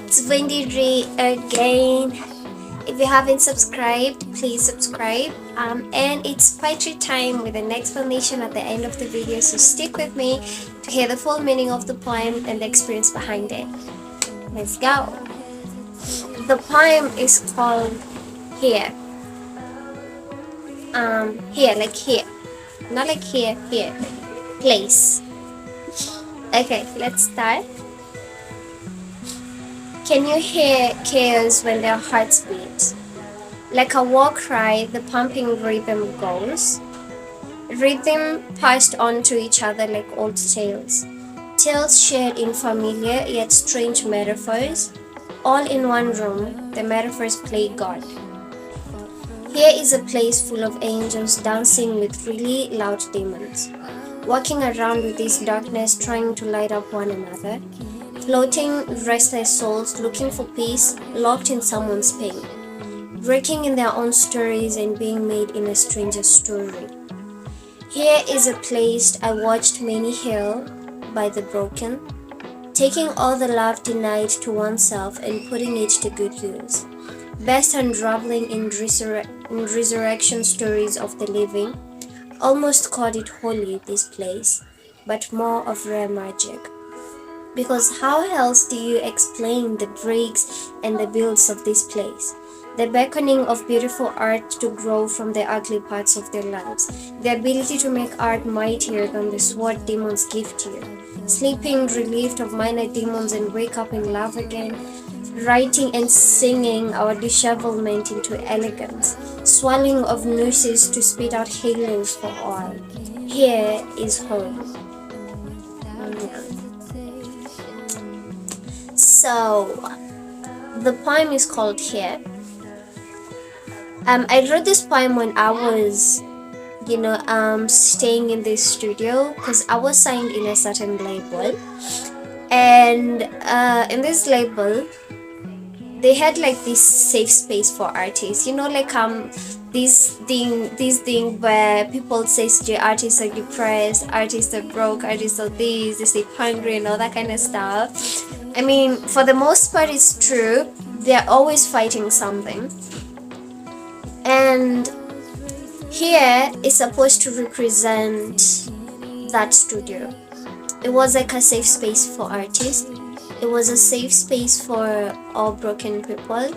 It's Wendy Rye again. If you haven't subscribed, please subscribe. And it's poetry time with an explanation at the end of the video, so stick with me to hear the full meaning of the poem and the experience behind it. Let's go. The poem is called Here. Here, like here. Not like here, here. Place. Okay, let's start. Can you hear chaos when their hearts beat? Like a war cry, the pumping rhythm goes. Rhythm passed on to each other like old tales. Tales shared in familiar yet strange metaphors. All in one room, the metaphors play God. Here is a place full of angels dancing with really loud demons, walking around with this darkness trying to light up one another. Floating, restless souls looking for peace, locked in someone's pain, breaking in their own stories and being made in a stranger's story. Here is a place I watched many heal by the broken, taking all the love denied to oneself and putting it to good use. Best unraveling in resurrection stories of the living, almost called it holy, this place, but more of rare magic. Because how else do you explain the breaks and the builds of this place? The beckoning of beautiful art to grow from the ugly parts of their lives. The ability to make art mightier than the sword demons give to you. Sleeping relieved of minor demons and wake up in love again. Writing and singing our dishevelment into elegance. Swallowing of nooses to spit out halos for all. Here is home. So, the poem is called Here. I wrote this poem when I was, staying in this studio because I was signed in a certain label. And in this label, they had like this safe space for artists. This thing where people say artists are depressed, artists are broke, artists are this, they say hungry and all that kind of stuff. I mean, for the most part, it's true. They're always fighting something. And here is supposed to represent that studio. It was like a safe space for artists. It was a safe space for all broken people.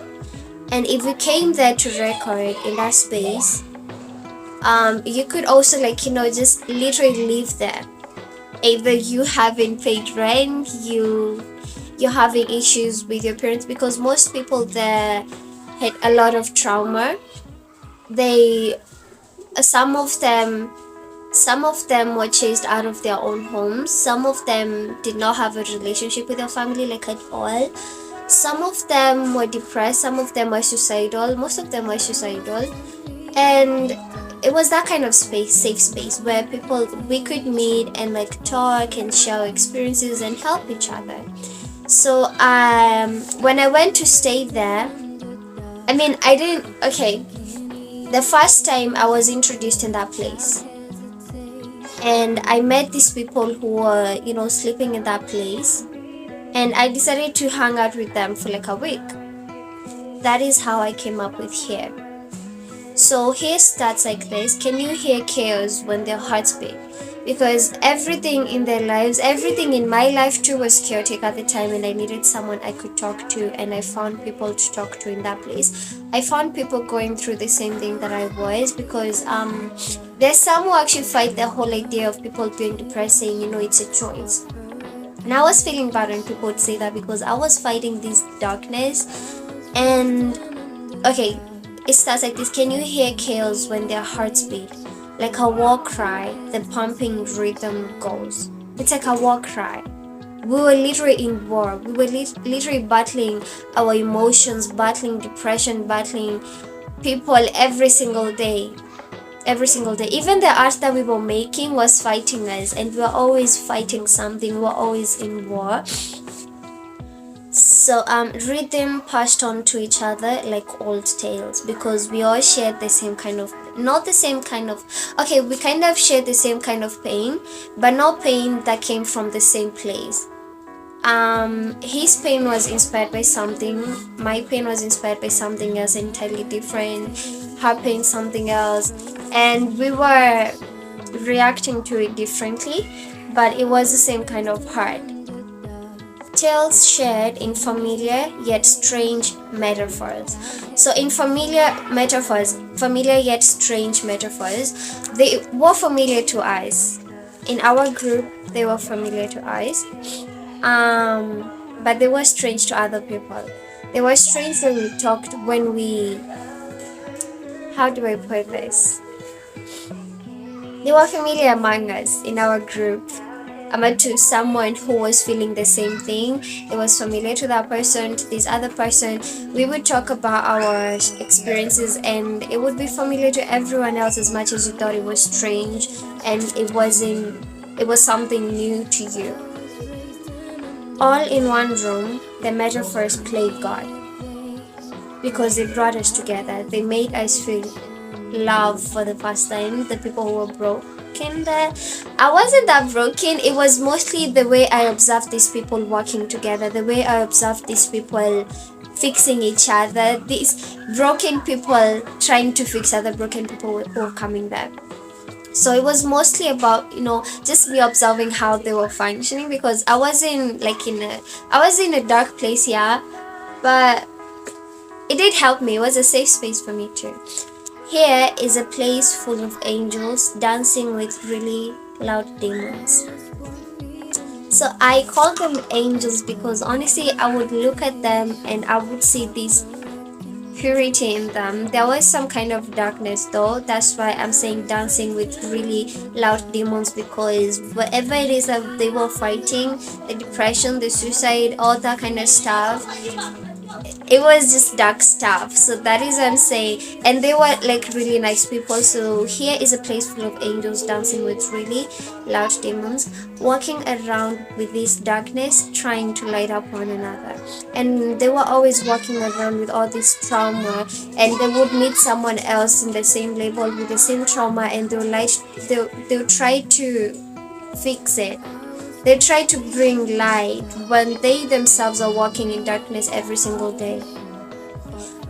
And if you came there to record in that space, you could also just literally live there. Either you haven't paid rent, you're having issues with your parents, because most people there had a lot of trauma. Some of them were chased out of their own homes. Some of them did not have a relationship with their family at all. Some of them were depressed. Some of them were suicidal. Most of them were suicidal. And it was that kind of space, safe space, where we could meet and talk and share experiences and help each other. So when I went to stay there, the first time I was introduced in that place, and I met these people who were, sleeping in that place, and I decided to hang out with them for a week. That is how I came up with Here. So Here starts like this. Can you hear chaos when their hearts beat? Because everything in their lives, everything in my life too, was chaotic at the time, and I needed someone I could talk to, and I found people to talk to in that place. I found people going through the same thing that I was, because there's some who actually fight the whole idea of people being depressed, saying, it's a choice. And I was feeling bad when people would say that, because I was fighting this darkness. And okay, it starts like this. Can you hear chaos when their hearts beat? Like a war cry, the pumping rhythm goes. It's like a war cry. We were literally in war. We were literally battling our emotions, battling depression, battling people every single day. Every single day. Even the art that we were making was fighting us, and we were always fighting something. We were always in war. So rhythm passed on to each other like old tales, because we all shared the same kind of, not the same kind of, okay, we kind of shared the same kind of pain, but not pain that came from the same place. His pain was inspired by something, my pain was inspired by something else entirely different, her pain something else, and we were reacting to it differently, but it was the same kind of hurt. Tales shared in familiar yet strange metaphors. So, in familiar yet strange metaphors, they were familiar to us. In our group, they were familiar to us, but they were strange to other people. They were strange when we talked, when we, how do I put this? They were familiar among us in our group, to someone who was feeling the same thing. It was familiar to that person, to this other person. We would talk about our experiences, and it would be familiar to everyone else as much as you thought it was strange and it wasn't. It was something new to you. All in one room, the metaphors played God because they brought us together. They made us feel love for the first time. The people who were broken there, I wasn't that broken. It was mostly the way I observed these people working together, the way I observed these people fixing each other, these broken people trying to fix other broken people who were coming there. So it was mostly about, just me observing how they were functioning, because I was in a dark place, yeah, but it did help me. It was a safe space for me too. Here is a place full of angels dancing with really loud demons. So I call them angels because honestly, I would look at them and I would see this purity in them. There was some kind of darkness though. That's why I'm saying dancing with really loud demons, because whatever it is that they were fighting, the depression, the suicide, all that kind of stuff, it was just dark stuff. So that is what I'm saying. And they were like really nice people. So here is a place full of angels dancing with really loud demons, walking around with this darkness, trying to light up one another. And they were always walking around with all this trauma, and they would meet someone else in the same level with the same trauma, and they'll try to fix it. They try to bring light when they themselves are walking in darkness every single day.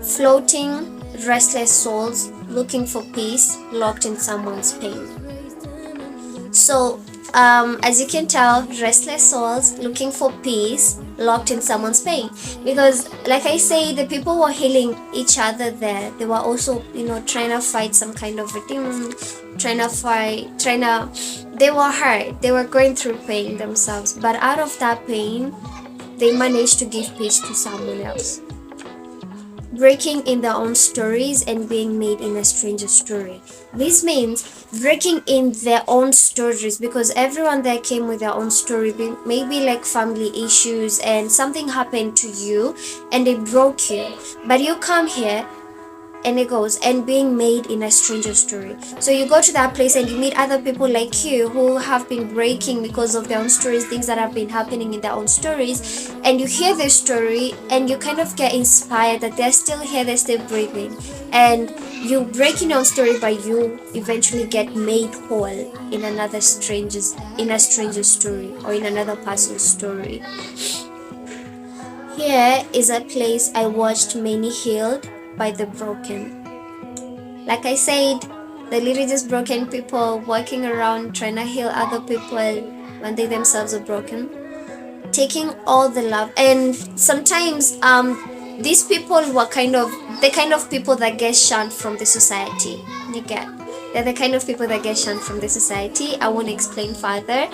Floating, restless souls looking for peace, locked in someone's pain. So, as you can tell, restless souls looking for peace, locked in someone's pain. Because, like I say, the people were healing each other there. They were also, trying to fight some kind of a demon, they were hurt. They were going through pain themselves. But out of that pain, they managed to give peace to someone else. Breaking in their own stories and being made in a stranger's story. This means breaking in their own stories, because everyone there came with their own story, maybe like family issues, and something happened to you and it broke you. But you come here and it goes and being made in a stranger's story. So you go to that place and you meet other people like you who have been breaking because of their own stories, things that have been happening in their own stories, and you hear their story and you kind of get inspired that they're still here, they're still breathing, and you break in your own story, but you eventually get made whole in a stranger's story, or in another person's story. Here is a place I watched many healed by the broken. Like I said, the literally just broken people walking around trying to heal other people when they themselves are broken, taking all the love. And sometimes these people were the kind of people that get shunned from the society. They're the kind of people that get shunned from the society. I won't explain further.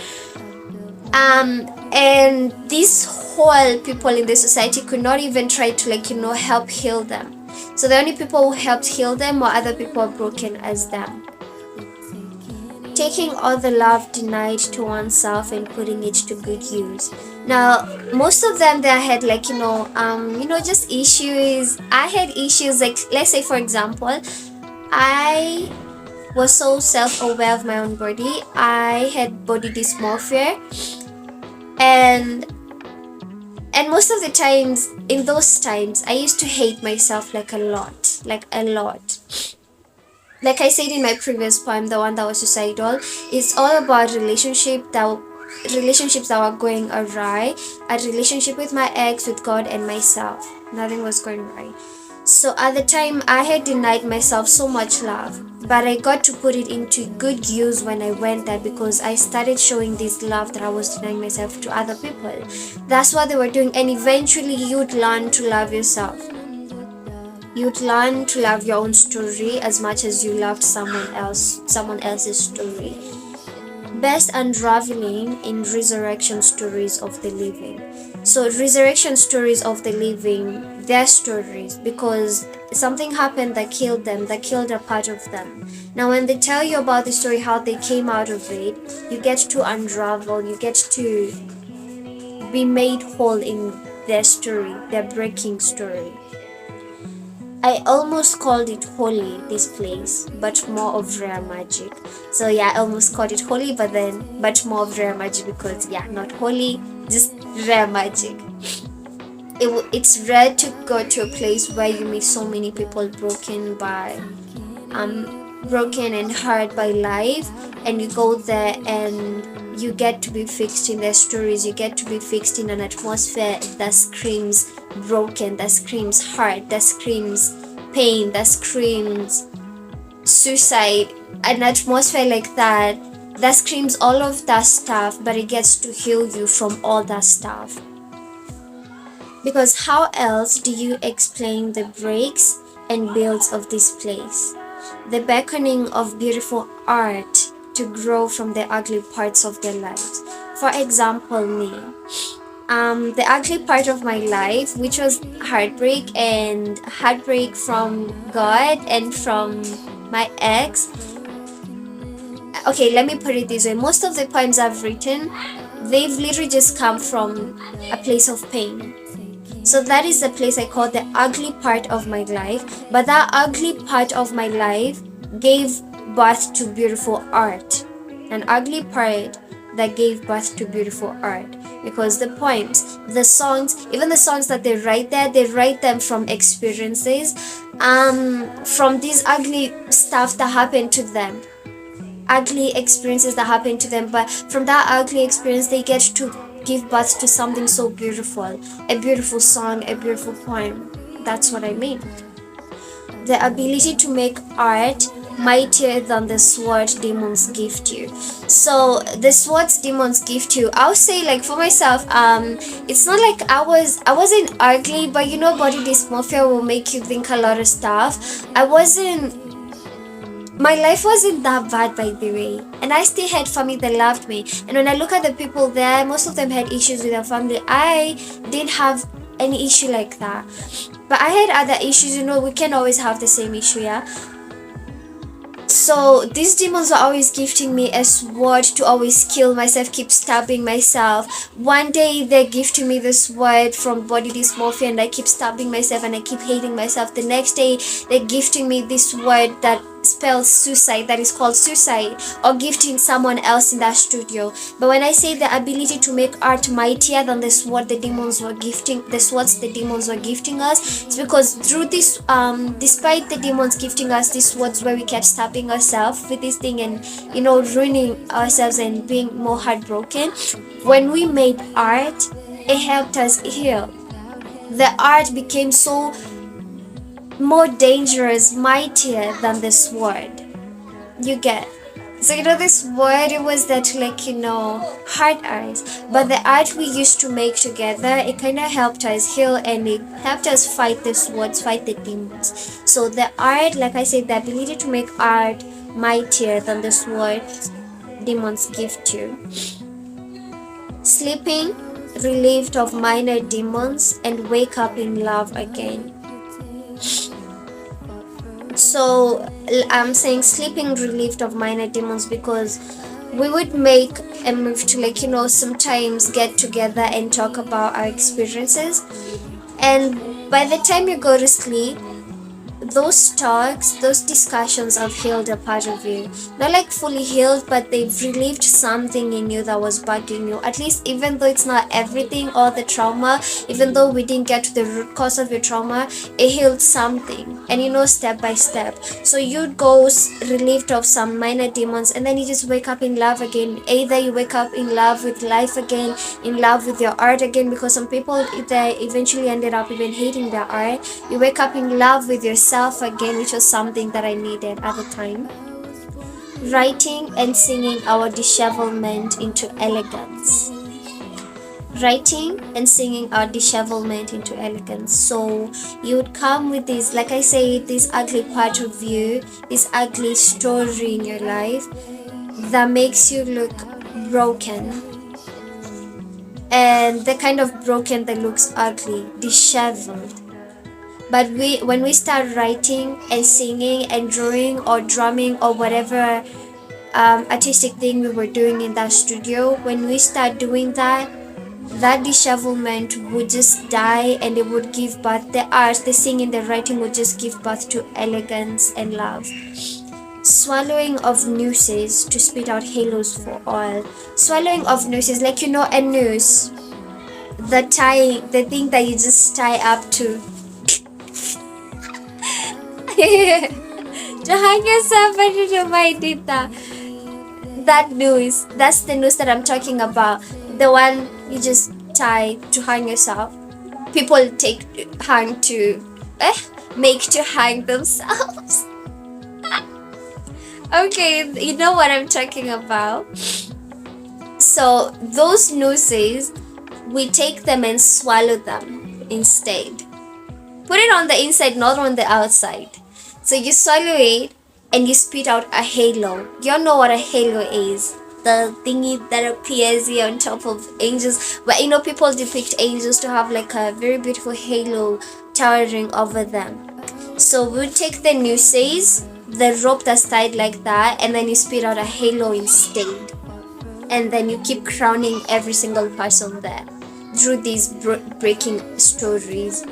And these whole people in the society could not even try to help heal them. So the only people who helped heal them were other people broken as them. Taking all the love denied to oneself and putting it to good use. Now, most of them, they had just issues. I had issues, like, let's say for example, I was so self-aware of my own body. I had body dysmorphia, and most of the times, in those times, I used to hate myself like a lot. Like I said in my previous poem, the one that was suicidal, it's all about relationship that relationships that were going awry. A relationship with my ex, with God, and myself. Nothing was going right. So at the time, I had denied myself so much love, but I got to put it into good use when I went there, because I started showing this love that I was denying myself to other people. That's what they were doing, and eventually you'd learn to love yourself. You'd learn to love your own story as much as you loved someone else's story. Best unraveling in resurrection stories of the living. So resurrection stories of the living, their stories, because something happened that killed them, that killed a part of them. Now when they tell you about the story, how they came out of it, you get to unravel, you get to be made whole in their story, their breaking story. I almost called it holy, this place, but more of rare magic. So yeah, I almost called it holy, but more of rare magic, because yeah, not holy, just rare magic. It's rare to go to a place where you meet so many people broken and hurt by life, and you go there and you get to be fixed in their stories. You get to be fixed in an atmosphere that screams broken, that screams hurt, that screams pain, that screams suicide. An atmosphere like that screams all of that stuff, but it gets to heal you from all that stuff. Because how else do you explain the breaks and builds of this place? The beckoning of beautiful art to grow from the ugly parts of their lives. For example, me. The ugly part of my life, which was heartbreak from God and from my ex. Okay, let me put it this way. Most of the poems I've written, they've literally just come from a place of pain. So that is the place I call the ugly part of my life. But that ugly part of my life gave birth to beautiful art. An ugly part that gave birth to beautiful art. Because the poems, the songs, even the songs that they write there, they write them from experiences, from these ugly stuff that happened to them. Ugly experiences that happened to them, but from that ugly experience, they get to give birth to something so beautiful. A beautiful song, a beautiful poem. That's what I mean. The ability to make art mightier than the sword demons gift you. So the swords demons gift you, I'll say, like, for myself, it's not like I wasn't ugly, but you know, body dysmorphia will make you think a lot of stuff. My life wasn't that bad, by the way, and I still had family that loved me. And when I look at the people there, most of them had issues with their family. I didn't have any issue like that, but I had other issues. You know, we can't always have the same issue, yeah. So these demons were always gifting me a sword to always kill myself, keep stabbing myself. One day they're gifting me this sword from body dysmorphia, and I keep stabbing myself and I keep hating myself. The next day they're gifting me this word that spells suicide, that is called suicide, or gifting someone else in that studio. But when I say the ability to make art mightier than the sword the demons were gifting, the swords the demons were gifting us, it's because through this, despite the demons gifting us these swords where we kept stabbing ourselves with this thing and, you know, ruining ourselves and being more heartbroken, when we made art, it helped us heal. The art became so more dangerous, mightier than the sword. You get? So, you know, this word, it was that, like, you know, hard eyes. But the art we used to make together, it kind of helped us heal, and it helped us fight the swords, fight the demons. So the art, like I said, the ability to make art mightier than the sword demons gift you. Sleeping, relieved of minor demons, and wake up in love again. So I'm saying sleeping, relieved of minor demons, because we would make a move to, like, you know, sometimes get together and talk about our experiences, and by the time you go to sleep, those talks, those discussions have healed a part of you. Not like fully healed, but they've relieved something in you that was bugging you. At least, even though it's not everything or the trauma, even though we didn't get to the root cause of your trauma, it healed something. And step by step. So you'd go relieved of some minor demons, and then you just wake up in love again. Either you wake up in love with life again, in love with your art again, because some people they eventually ended up even hating their art. You wake up in love with yourself again, which was something that I needed at the time. Writing and singing our dishevelment into elegance. Writing and singing our dishevelment into elegance. So you would come with this, like I say, this ugly part of you, this ugly story in your life that makes you look broken. And the kind of broken that looks ugly, disheveled. But when we start writing and singing and drawing or drumming or whatever artistic thing we were doing in that studio, when we start doing that, that dishevelment would just die, and it would give birth, the art, the singing, the writing would just give birth to elegance and love. Swallowing of nooses to spit out halos for all. Swallowing of nooses, like a noose, the thing that you just tie up to to hang yourself. I don't know why I did that. That noose, that's the noose that I'm talking about. The one you just tie to hang yourself. People make to hang themselves. Okay, you know what I'm talking about. So those nooses, we take them and swallow them instead. Put it on the inside, not on the outside. So you swallow it and you spit out a halo. You all know what a halo is. The thingy that appears here on top of angels. But people depict angels to have like a very beautiful halo towering over them. So we'll take the nooses, the rope that's tied like that, and then you spit out a halo instead. And then you keep crowning every single person there through these breaking stories.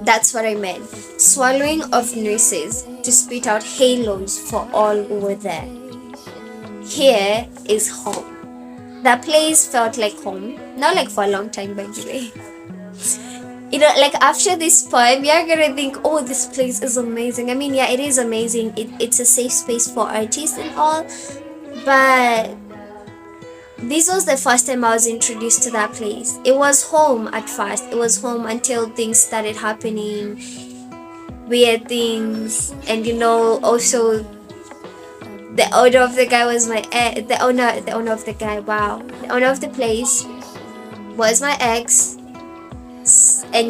That's what I meant. Swallowing of nooses to spit out halos for all who were there. Here is home. That place felt like home. Not like for a long time, by the way. Like after this poem, you're gonna think, oh, this place is amazing. I mean, yeah, it is amazing. It's a safe space for artists and all. But this was the first time I was introduced to that place. It was home at first. It was home until things started happening, weird things, and also the owner of the guy was the owner of the guy. Wow, the owner of the place was my ex, and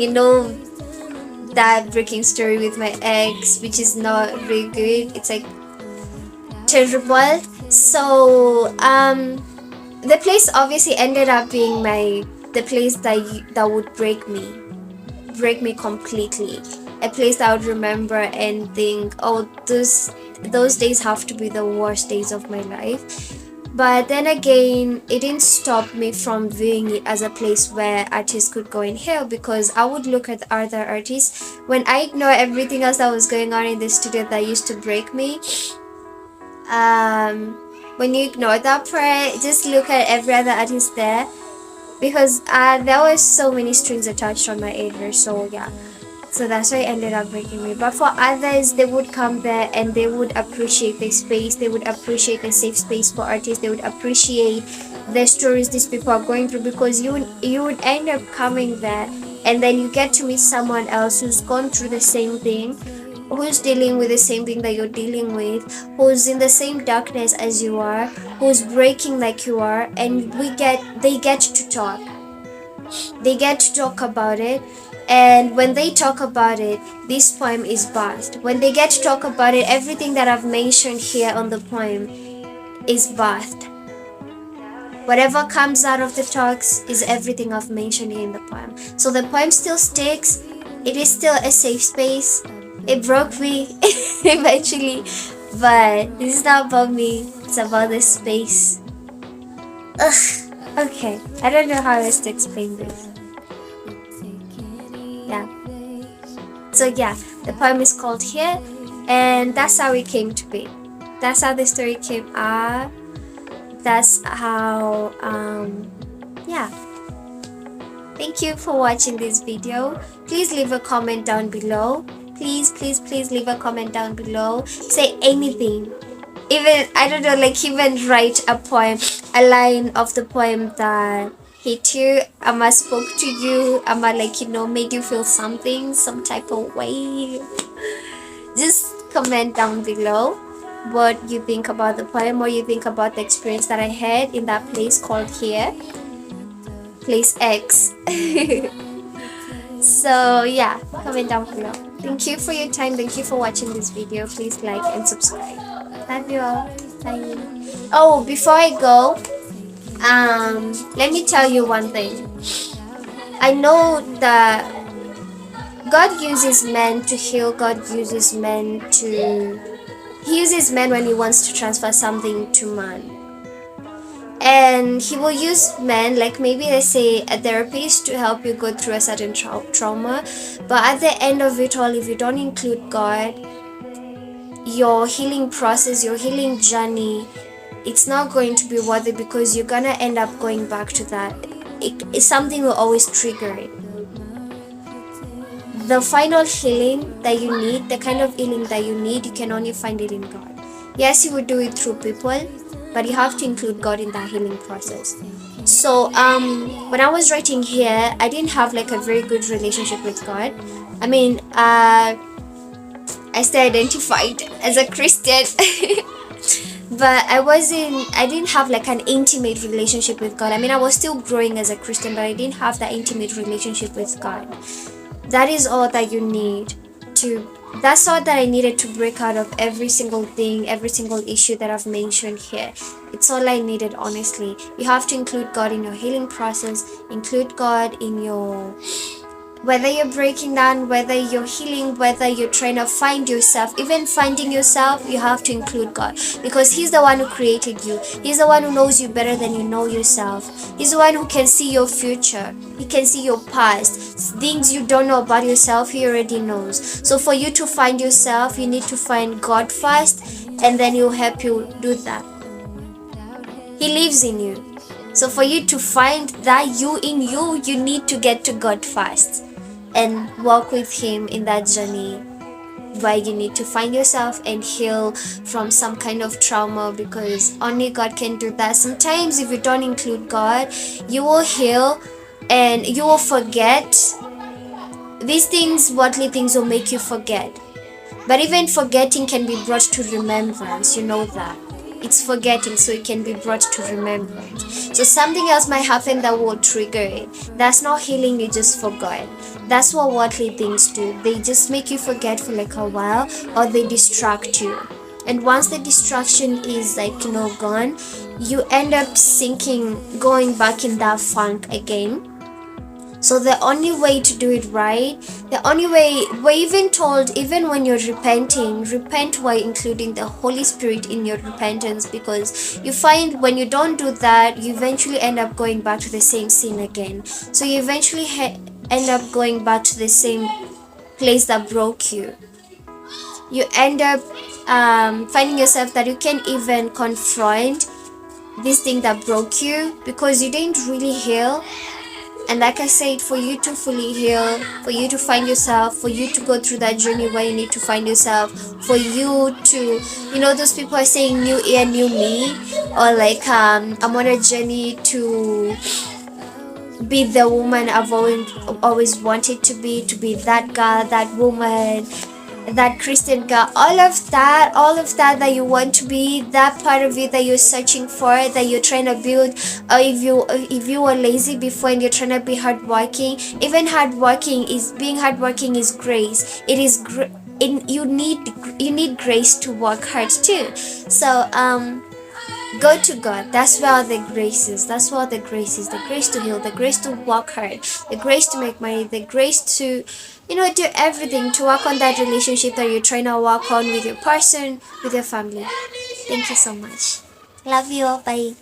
that breaking story with my ex, which is not really good. It's like terrible. So the place obviously ended up being the place that would break me completely. A place that I would remember and think, oh, those days have to be the worst days of my life. But then again, it didn't stop me from viewing it as a place where artists could go and heal, because I would look at other artists when I ignore everything else that was going on in the studio that used to break me. When you ignore that part, just look at every other artist there, because there were so many strings attached on my ear. So yeah, so that's why it ended up breaking me. But for others, they would come there and they would appreciate the space. They would appreciate the safe space for artists. They would appreciate the stories these people are going through, because you would end up coming there and then you get to meet someone else who's gone through the same thing, who's dealing with the same thing that you're dealing with, who's in the same darkness as you are, who's breaking like you are, and they get to talk. They get to talk about it, and when they talk about it, this poem is birthed. When they get to talk about it, everything that I've mentioned here on the poem is birthed. Whatever comes out of the talks is everything I've mentioned here in the poem. So the poem still sticks. It is still a safe space. It broke me eventually, but this is not about me. It's about the space. Ugh. Okay, I don't know how else to explain this. Yeah. So yeah, The poem is called Here, and that's how it came to be. That's how the story came up. That's how, yeah. Thank you for watching this video. Please leave a comment down below. Please, please, please leave a comment down below. Say anything. Even, I don't know, like even write a poem, a line of the poem that hit you, Ama spoke to you, Ama like, made you feel something, some type of way. Just comment down below what you think about the poem, or you think about the experience that I had in that place called Here, place X. So yeah, comment down below. Thank you for your time. Thank you for watching this video. Please like and subscribe. Love you all. Bye. Oh, before I go, let me tell you one thing. I know that God uses men to heal. God uses men to... He uses men when he wants to transfer something to man. And he will use men, like maybe let's say a therapist, to help you go through a certain trauma. But at the end of it all, if you don't include God, your healing process, your healing journey, it's not going to be worth it, because you're gonna end up going back to that. Something will always trigger it. The final healing that you need, the kind of healing that you need, you can only find it in God. Yes, you would do it through people, but you have to include God in that healing process. So when I was writing Here, I didn't have like a very good relationship with God. I mean, I still identified as a Christian, but I didn't have like an intimate relationship with God. I mean, I was still growing as a Christian, but I didn't have that intimate relationship with God. That is all that you need to... That's all that I needed to break out of every single thing, every single issue that I've mentioned here. It's all I needed, honestly. You have to include God in your healing process, include God in your... Whether you're breaking down, whether you're healing, whether you're trying to find yourself, even finding yourself, you have to include God. Because He's the one who created you. He's the one who knows you better than you know yourself. He's the one who can see your future. He can see your past. Things you don't know about yourself, He already knows. So for you to find yourself, you need to find God first, and then He'll help you do that. He lives in you. So for you to find that you in you, you need to get to God first and walk with Him in that journey, where you need to find yourself and heal from some kind of trauma, because only God can do that. Sometimes if you don't include God, you will heal and you will forget. These things, worldly things, will make you forget. But even forgetting can be brought to remembrance, you know that. It's forgetting, so it can be brought to remembrance. So something else might happen that will trigger it. That's not healing, you just forgot. That's what worldly things do. They just make you forget for like a while, or they distract you. And once the distraction is like, gone, you end up sinking, going back in that funk again. So the only way to do it right, the only way, we're even told, even when you're repenting, repent while including the Holy Spirit in your repentance, because you find when you don't do that, you eventually end up going back to the same sin again. So you eventually end up going back to the same place that broke you. You end up finding yourself that you can't even confront this thing that broke you, because you didn't really heal. And like I said, for you to fully heal, for you to find yourself, for you to go through that journey where you need to find yourself, for you to, those people are saying new year, new me, or like I'm on a journey to be the woman I've always wanted to be that girl, that woman, that Christian girl, all of that you want to be, that part of you that you're searching for, that you're trying to build. Or if you were lazy before and you're trying to be hardworking, even being hardworking is grace. It is you need grace to work hard too. So go to God. That's where all the grace is. That's where all the grace is. The grace to heal, the grace to work hard, the grace to make money, the grace to, do everything, to work on that relationship that you're trying to work on with your person, with your family. Thank you so much. Love you all. Bye.